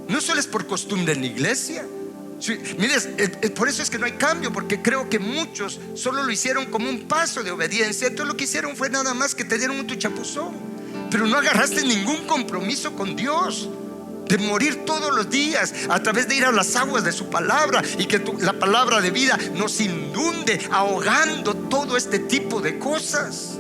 no solo es por costumbre en la iglesia. Sí, mire, por eso es que no hay cambio, porque creo que muchos solo lo hicieron como un paso de obediencia. Entonces lo que hicieron fue nada más que te dieron un chapuzón, pero no agarraste ningún compromiso con Dios de morir todos los días a través de ir a las aguas de su palabra, y que la palabra de vida nos inunde, ahogando todo este tipo de cosas.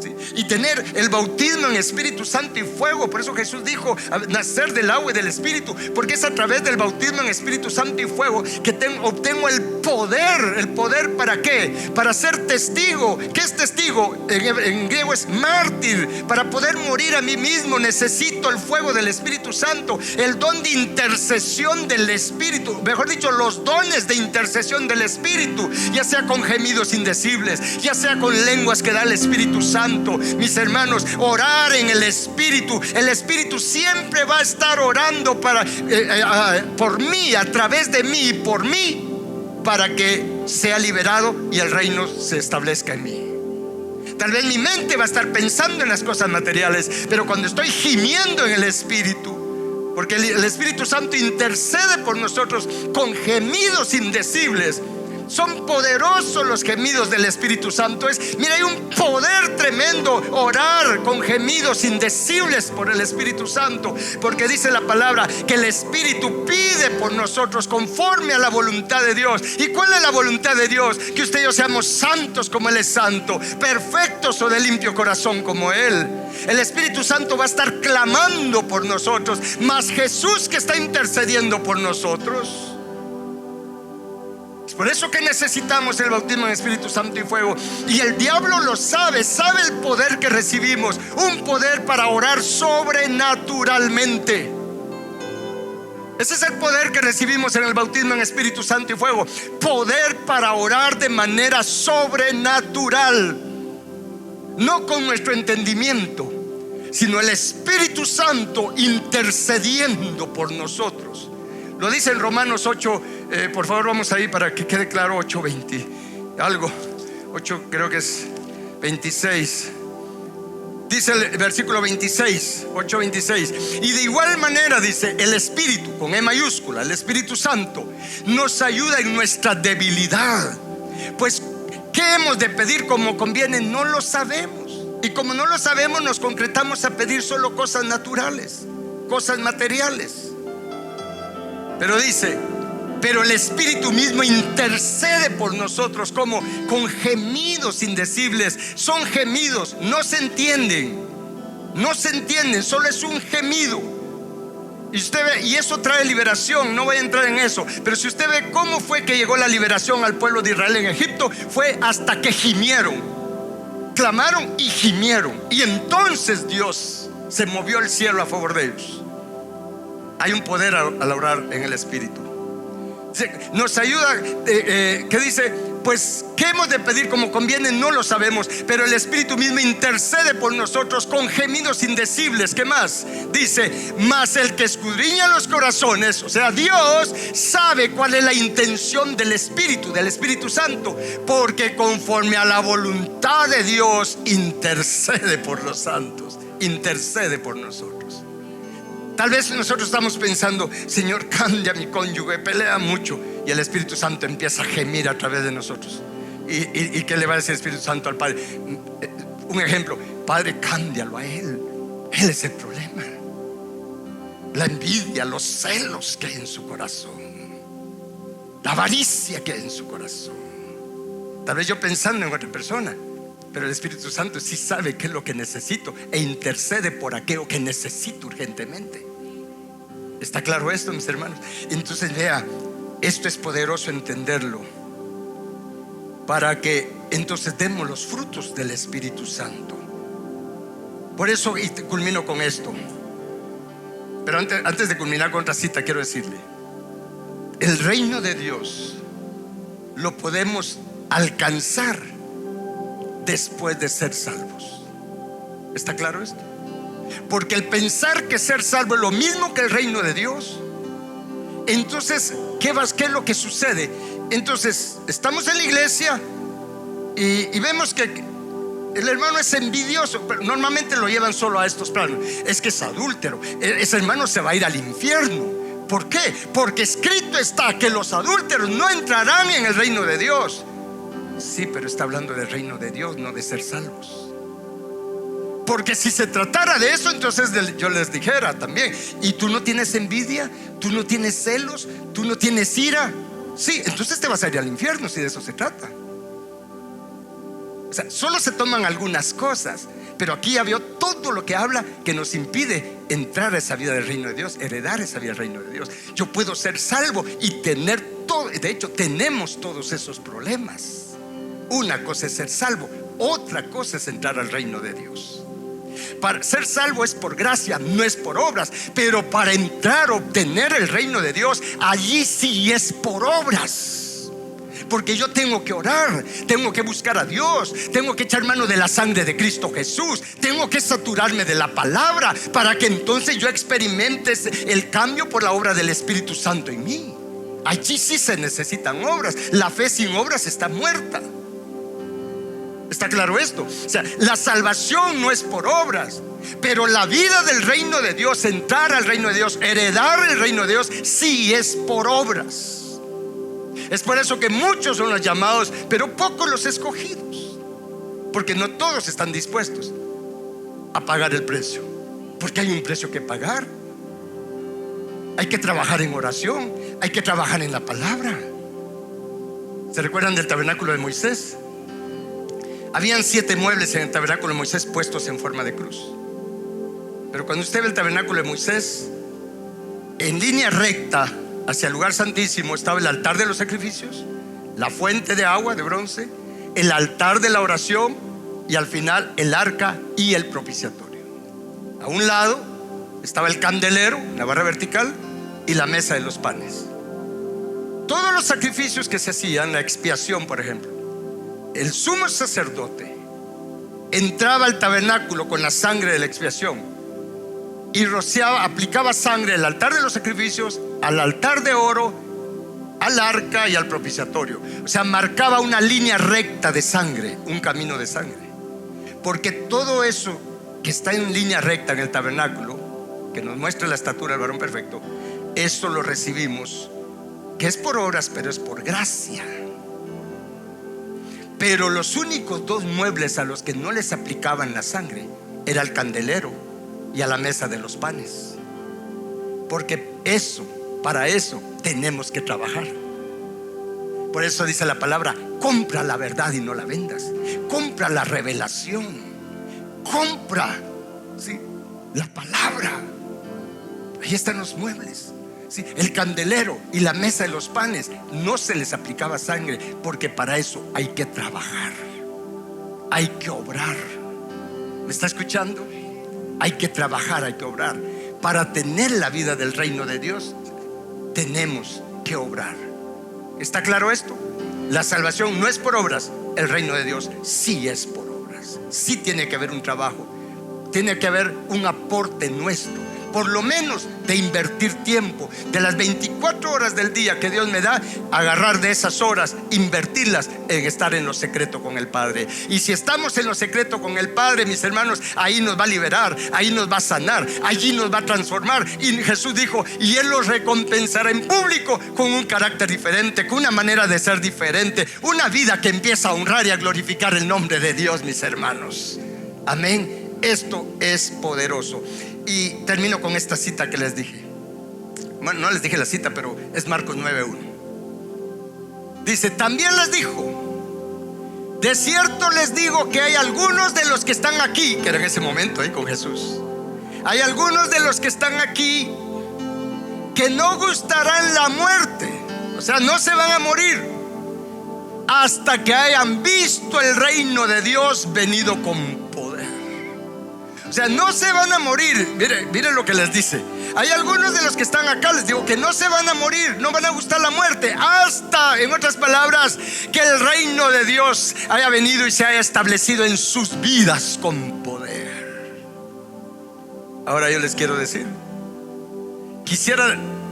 ¿Sí? Y tener el bautismo en Espíritu Santo y fuego. Por eso Jesús dijo: nacer del agua y del Espíritu, porque es a través del bautismo en Espíritu Santo y fuego que obtengo el poder. ¿El poder para qué? Para ser testigo. ¿Qué es testigo? En griego es mártir. Para poder morir a mí mismo necesito el fuego del Espíritu Santo, el don de intercesión del Espíritu, mejor dicho, los dones de intercesión del Espíritu, ya sea con gemidos indecibles, ya sea con lenguas que da el Espíritu Santo. Mis hermanos, orar en el Espíritu. El Espíritu siempre va a estar orando por mí, a través de mí y por mí, para que sea liberado y el reino se establezca en mí. Tal vez mi mente va a estar pensando en las cosas materiales, pero cuando estoy gimiendo en el Espíritu, porque el Espíritu Santo intercede por nosotros con gemidos indecibles, Son poderosos los gemidos del Espíritu Santo. Mira, hay un poder tremendo orar con gemidos indecibles por el Espíritu Santo, porque dice la palabra que el Espíritu pide por nosotros conforme a la voluntad de Dios. ¿Y cuál es la voluntad de Dios? Que usted y yo seamos santos como Él es santo, perfectos o de limpio corazón como Él. El Espíritu Santo va a estar clamando por nosotros, más Jesús que está intercediendo por nosotros. Es por eso que necesitamos el bautismo en Espíritu Santo y fuego. Y el diablo lo sabe el poder que recibimos, un poder para orar sobrenaturalmente. Ese es el poder que recibimos en el bautismo en Espíritu Santo y fuego. Poder para orar de manera sobrenatural, no con nuestro entendimiento, sino el Espíritu Santo intercediendo por nosotros. Lo dice en Romanos 8, por favor vamos ahí para que quede claro. 8:20 algo, 8 creo que es 26. Dice el versículo 26, 8:26. Y de igual manera dice, el Espíritu, con E mayúscula, el Espíritu Santo, nos ayuda en nuestra debilidad. Pues, ¿qué hemos de pedir como conviene? No lo sabemos. Y como no lo sabemos, nos concretamos a pedir solo cosas naturales, cosas materiales. Pero dice, pero el Espíritu mismo intercede por nosotros como con gemidos indecibles. Son gemidos, no se entienden, solo es un gemido. Y usted ve, y eso trae liberación. No voy a entrar en eso, pero si usted ve cómo fue que llegó la liberación al pueblo de Israel en Egipto, fue hasta que gimieron, clamaron y gimieron. Y entonces Dios se movió el cielo a favor de ellos. Hay un poder al orar en el Espíritu. Nos ayuda, que dice, pues ¿qué hemos de pedir como conviene? No lo sabemos, pero el Espíritu mismo intercede por nosotros con gemidos indecibles. ¿Qué más? Dice, mas el que escudriña los corazones, o sea, Dios sabe cuál es la intención del Espíritu Santo, porque conforme a la voluntad de Dios intercede por los santos, intercede por nosotros. Tal vez nosotros estamos pensando, Señor, cambia a mi cónyuge, pelea mucho. Y el Espíritu Santo empieza a gemir a través de nosotros. ¿Y qué le va a decir el Espíritu Santo al Padre? Un ejemplo, Padre, cámbialo a Él. Él es el problema. La envidia, los celos que hay en su corazón, la avaricia que hay en su corazón. Tal vez yo pensando en otra persona, pero el Espíritu Santo sí sabe qué es lo que necesito e intercede por aquello que necesito urgentemente. ¿Está claro esto, mis hermanos? Entonces vea, esto es poderoso entenderlo, para que entonces demos los frutos del Espíritu Santo. Por eso, y culmino con esto, pero antes de culminar con otra cita, quiero decirle, el reino de Dios lo podemos alcanzar después de ser salvos. ¿Está claro esto? Porque el pensar que ser salvo es lo mismo que el reino de Dios, entonces ¿qué es lo que sucede? Entonces estamos en la iglesia y vemos que el hermano es envidioso, pero normalmente lo llevan solo a estos planos. Es que es adúltero, ese hermano se va a ir al infierno. ¿Por qué? Porque escrito está que los adúlteros no entrarán en el reino de Dios. Sí, pero está hablando del reino de Dios, no de ser salvos. Porque si se tratara de eso, entonces yo les dijera también, ¿y tú no tienes envidia? ¿Tú no tienes celos? ¿Tú no tienes ira? Sí, entonces te vas a ir al infierno si de eso se trata. O sea, solo se toman algunas cosas, pero aquí ya vio todo lo que habla que nos impide entrar a esa vida del reino de Dios, heredar esa vida del reino de Dios. Yo puedo ser salvo y tener todo, de hecho tenemos todos esos problemas. Una cosa es ser salvo, otra cosa es entrar al reino de Dios. Para ser salvo es por gracia, no es por obras. Pero para entrar, obtener el reino de Dios, allí sí es por obras. Porque yo tengo que orar, tengo que buscar a Dios, tengo que echar mano de la sangre de Cristo Jesús, tengo que saturarme de la palabra, para que entonces yo experimente el cambio por la obra del Espíritu Santo en mí. Allí sí se necesitan obras. La fe sin obras está muerta. ¿Está claro esto? O sea, la salvación no es por obras, pero la vida del reino de Dios, entrar al reino de Dios, heredar el reino de Dios, sí es por obras. Es por eso que muchos son los llamados, pero pocos los escogidos, porque no todos están dispuestos a pagar el precio, porque hay un precio que pagar. Hay que trabajar en oración, hay que trabajar en la palabra. ¿Se recuerdan del tabernáculo de Moisés? Habían 7 muebles en el tabernáculo de Moisés puestos en forma de cruz. Pero cuando usted ve el tabernáculo de Moisés, en línea recta hacia el lugar santísimo estaba el altar de los sacrificios, la fuente de agua de bronce, el altar de la oración y al final el arca y el propiciatorio. A un lado estaba el candelero, la barra vertical, y la mesa de los panes. Todos los sacrificios que se hacían, la expiación por ejemplo, el sumo sacerdote entraba al tabernáculo con la sangre de la expiación y rociaba, aplicaba sangre al altar de los sacrificios, al altar de oro, al arca y al propiciatorio. O sea, marcaba una línea recta de sangre, un camino de sangre. Porque todo eso que está en línea recta en el tabernáculo, que nos muestra la estatura del varón perfecto, eso lo recibimos, que es por obras, pero es por gracia. Pero los únicos 2 muebles a los que no les aplicaban la sangre era el candelero y a la mesa de los panes, porque eso, para eso tenemos que trabajar. Por eso dice la palabra: compra la verdad y no la vendas. Compra la revelación, compra, ¿sí?, la palabra. Ahí están los muebles, ¿sí? El candelero y la mesa de los panes no se les aplicaba sangre, porque para eso hay que trabajar, hay que obrar. ¿Me está escuchando? Hay que trabajar, hay que obrar. Para tener la vida del reino de Dios tenemos que obrar. ¿Está claro esto? La salvación no es por obras, el reino de Dios sí es por obras. Sí tiene que haber un trabajo, tiene que haber un aporte nuestro, por lo menos de invertir tiempo. De las 24 horas del día que Dios me da, agarrar de esas horas, invertirlas en estar en lo secreto con el Padre. Y si estamos en lo secreto con el Padre, mis hermanos, ahí nos va a liberar, ahí nos va a sanar, allí nos va a transformar. Y Jesús dijo: y Él los recompensará en público con un carácter diferente, con una manera de ser diferente, una vida que empieza a honrar y a glorificar el nombre de Dios, mis hermanos. Amén. Esto es poderoso. Y termino con esta cita que les dije. Bueno, no les dije la cita, pero es Marcos 9:1. Dice: también les dijo: de cierto les digo que hay algunos de los que están aquí, que era en ese momento ahí con Jesús, hay algunos de los que están aquí que no gustarán la muerte, o sea, no se van a morir hasta que hayan visto el reino de Dios venido con poder. O sea, no se van a morir. Miren lo que les dice. Hay algunos de los que están acá, les digo, que no se van a morir, no van a gustar la muerte hasta, en otras palabras, que el reino de Dios haya venido y se haya establecido en sus vidas con poder. Ahora yo les quiero decir,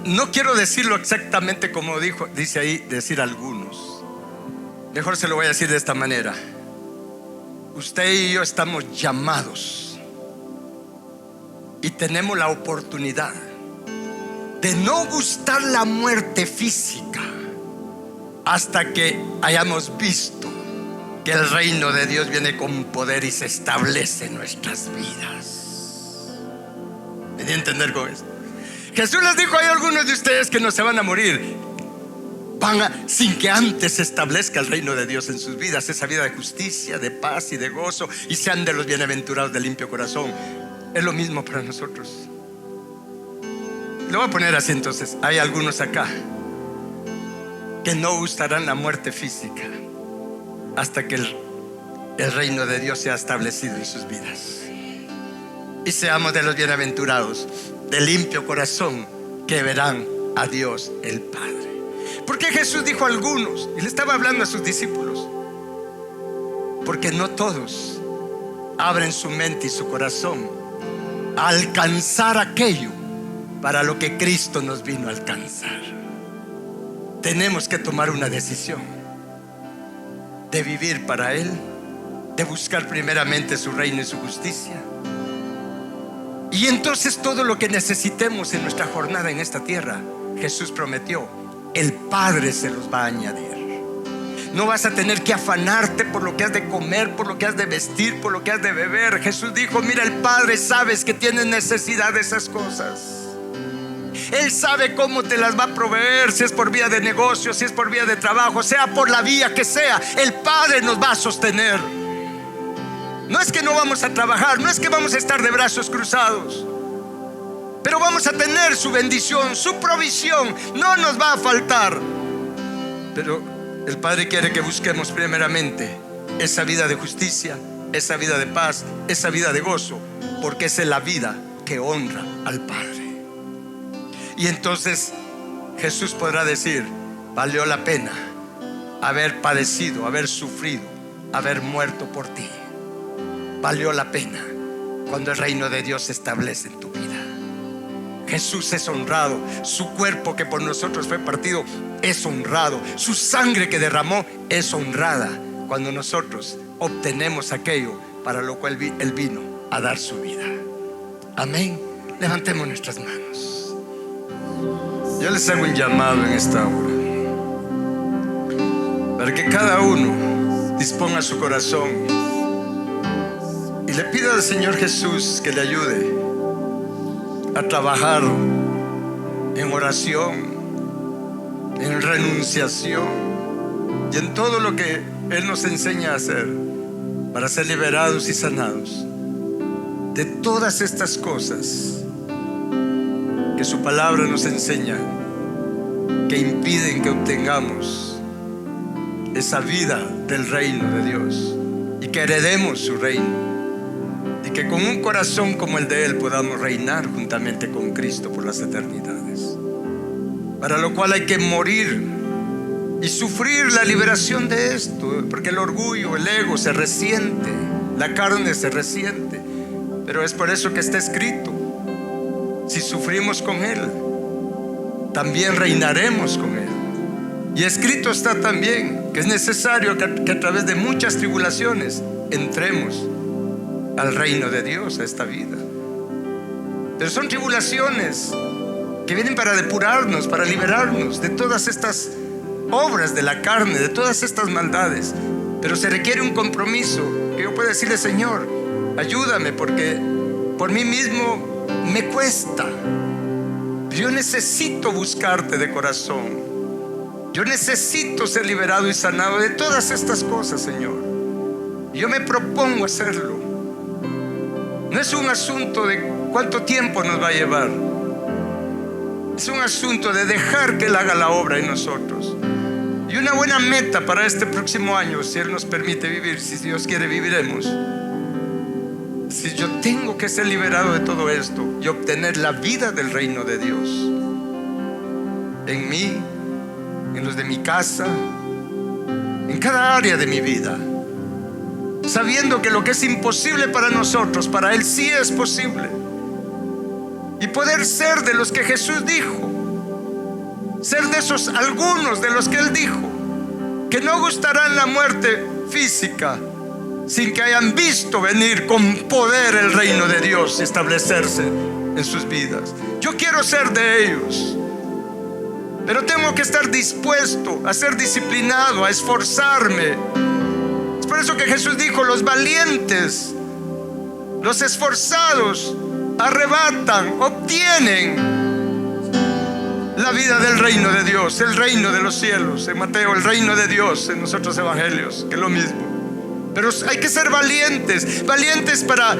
no quiero decirlo exactamente como dice ahí, decir algunos. Mejor se lo voy a decir de esta manera: usted y yo estamos llamados y tenemos la oportunidad de no gustar la muerte física hasta que hayamos visto que el reino de Dios viene con poder y se establece en nuestras vidas. ¿Me di a entender con esto? Jesús les dijo: hay algunos de ustedes que no se van a morir sin que antes se establezca el reino de Dios en sus vidas, esa vida de justicia, de paz y de gozo, y sean de los bienaventurados de limpio corazón. Es lo mismo para nosotros. Lo voy a poner así entonces: hay algunos acá que no gustarán la muerte física hasta que el reino de Dios sea establecido en sus vidas, y seamos de los bienaventurados de limpio corazón, que verán a Dios el Padre. ¿Por qué Jesús dijo algunos? Y le estaba hablando a sus discípulos, porque no todos abren su mente y su corazón a alcanzar aquello para lo que Cristo nos vino a alcanzar. Tenemos que tomar una decisión de vivir para Él, de buscar primeramente su reino y su justicia, y entonces todo lo que necesitemos en nuestra jornada en esta tierra, Jesús prometió el Padre se los va a añadir. No vas a tener que afanarte por lo que has de comer, por lo que has de vestir, por lo que has de beber. Jesús dijo: mira, el Padre sabes que tienes necesidad de esas cosas. Él sabe cómo te las va a proveer, si es por vía de negocio, si es por vía de trabajo, sea por la vía que sea. El Padre nos va a sostener. No es que no vamos a trabajar, no es que vamos a estar de brazos cruzados, pero vamos a tener su bendición, su provisión. No nos va a faltar. Pero el Padre quiere que busquemos primeramente esa vida de justicia, esa vida de paz, esa vida de gozo, porque esa es la vida que honra al Padre. Y entonces Jesús podrá decir: valió la pena haber padecido, haber sufrido, haber muerto por ti. Valió la pena cuando el reino de Dios se establece en tu vida. Jesús es honrado, su cuerpo que por nosotros fue partido es honrado, su sangre que derramó es honrada cuando nosotros obtenemos aquello para lo cual Él vino a dar su vida. Amén. Levantemos nuestras manos. Yo les hago un llamado en esta hora para que cada uno disponga su corazón y le pida al Señor Jesús que le ayude a trabajar en oración, en renunciación y en todo lo que Él nos enseña a hacer para ser liberados y sanados de todas estas cosas que su palabra nos enseña, que impiden que obtengamos esa vida del reino de Dios y que heredemos su reino, y que con un corazón como el de Él podamos reinar juntamente con Cristo por las eternidades, para lo cual hay que morir y sufrir la liberación de esto, porque el orgullo, el ego se resiente, la carne se resiente. Pero es por eso que está escrito: si sufrimos con Él, también reinaremos con Él. Y escrito está también que es necesario que a través de muchas tribulaciones entremos al reino de Dios, a esta vida. Pero son tribulaciones que vienen para depurarnos, para liberarnos de todas estas obras de la carne, de todas estas maldades. Pero se requiere un compromiso, que yo pueda decirle: Señor, ayúdame, porque por mí mismo me cuesta. Yo necesito buscarte de corazón. Yo necesito ser liberado y sanado de todas estas cosas, Señor. Yo me propongo hacerlo. No es un asunto de cuánto tiempo nos va a llevar. Es un asunto de dejar que Él haga la obra en nosotros. Y una buena meta para este próximo año, si Él nos permite vivir, si Dios quiere, viviremos. Si yo tengo que ser liberado de todo esto y obtener la vida del reino de Dios en mí, en los de mi casa, en cada área de mi vida, sabiendo que lo que es imposible para nosotros, para Él sí es posible, y poder ser de los que Jesús dijo, ser de esos algunos de los que Él dijo que no gustarán la muerte física sin que hayan visto venir con poder el reino de Dios y establecerse en sus vidas. Yo quiero ser de ellos, pero tengo que estar dispuesto a ser disciplinado, a esforzarme. Es por eso que Jesús dijo: los valientes, los esforzados arrebatan, obtienen la vida del reino de Dios, el reino de los cielos. En Mateo, el reino de Dios, en los otros evangelios, que es lo mismo. Pero hay que ser valientes, valientes para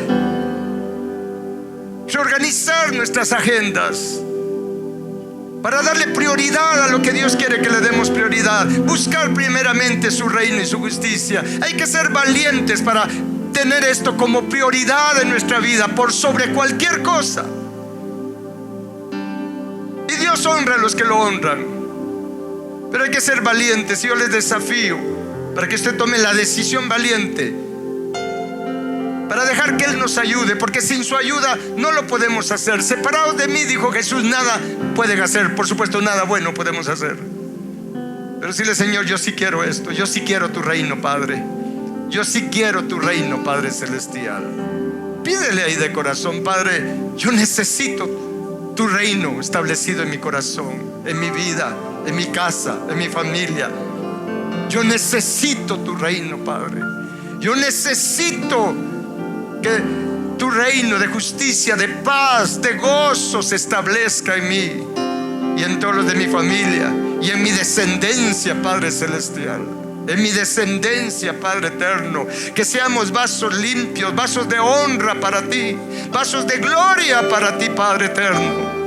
reorganizar nuestras agendas, para darle prioridad a lo que Dios quiere que le demos prioridad, buscar primeramente su reino y su justicia. Hay que ser valientes para tener esto como prioridad en nuestra vida por sobre cualquier cosa. Y Dios honra a los que lo honran, pero hay que ser valientes. Y yo les desafío para que usted tome la decisión valiente, para dejar que Él nos ayude, porque sin su ayuda no lo podemos hacer. Separados de mí, dijo Jesús, nada pueden hacer. Por supuesto, nada bueno podemos hacer. Pero decirle: Señor, yo sí quiero esto, yo sí quiero tu reino, Padre. Yo sí quiero tu reino, Padre celestial. Pídele ahí de corazón: Padre, yo necesito tu reino establecido en mi corazón, en mi vida, en mi casa, en mi familia. Yo necesito tu reino, Padre. Yo necesito que tu reino de justicia, de paz, de gozo se establezca en mí y en todos los de mi familia y en mi descendencia, Padre celestial. En mi descendencia, Padre eterno. Que seamos vasos limpios, vasos de honra para ti, vasos de gloria para ti, Padre eterno.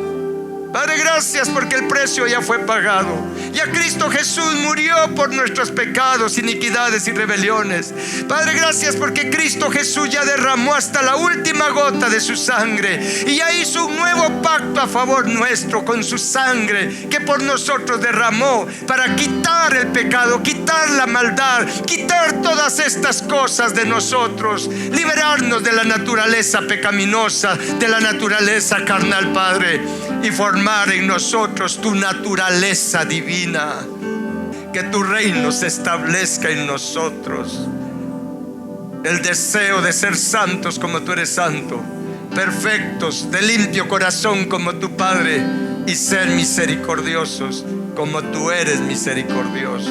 Padre, gracias porque el precio ya fue pagado. Ya Cristo Jesús murió por nuestros pecados, iniquidades y rebeliones. Padre, gracias porque Cristo Jesús ya derramó hasta la última gota de su sangre y ya hizo un nuevo pacto a favor nuestro con su sangre que por nosotros derramó para quitar el pecado, quitar la maldad, quitar todas estas cosas de nosotros, liberarnos de la naturaleza pecaminosa, de la naturaleza carnal, Padre, y formar en nosotros tu naturaleza divina. Que tu reino se establezca en nosotros. El deseo de ser santos como tú eres santo, perfectos, de limpio corazón como tu Padre, y ser misericordiosos como tú eres misericordioso.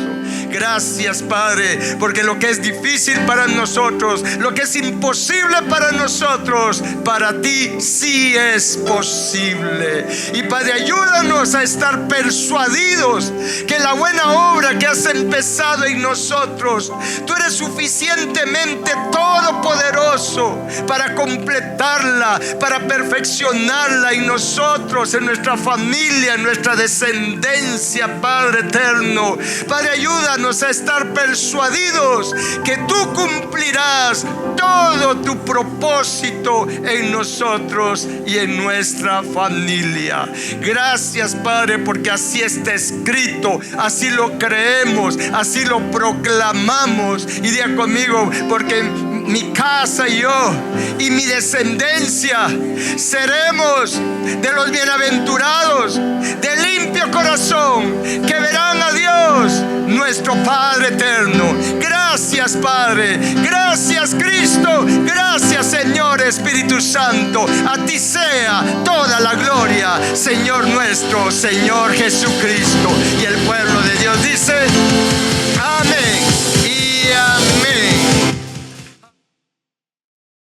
Gracias, Padre, porque lo que es difícil para nosotros, lo que es imposible para nosotros, para ti sí es posible. Y Padre, ayúdanos a estar persuadidos que la buena obra que has empezado en nosotros, tú eres suficientemente todopoderoso para completarla, para perfeccionarla en nosotros, en nuestra familia, en nuestra descendencia, Padre eterno. Padre, ayúdanos a estar persuadidos que tú cumplirás todo tu propósito en nosotros y en nuestra familia. Gracias, Padre, porque así está escrito, así lo creemos, así lo proclamamos. Y diga conmigo: porque mi casa y yo y mi descendencia seremos de los bienaventurados, de limpio corazón, que verán a Dios nuestro Padre eterno. Gracias, Padre. Gracias, Cristo. Gracias, Señor Espíritu Santo. A ti sea toda la gloria, Señor nuestro, Señor Jesucristo.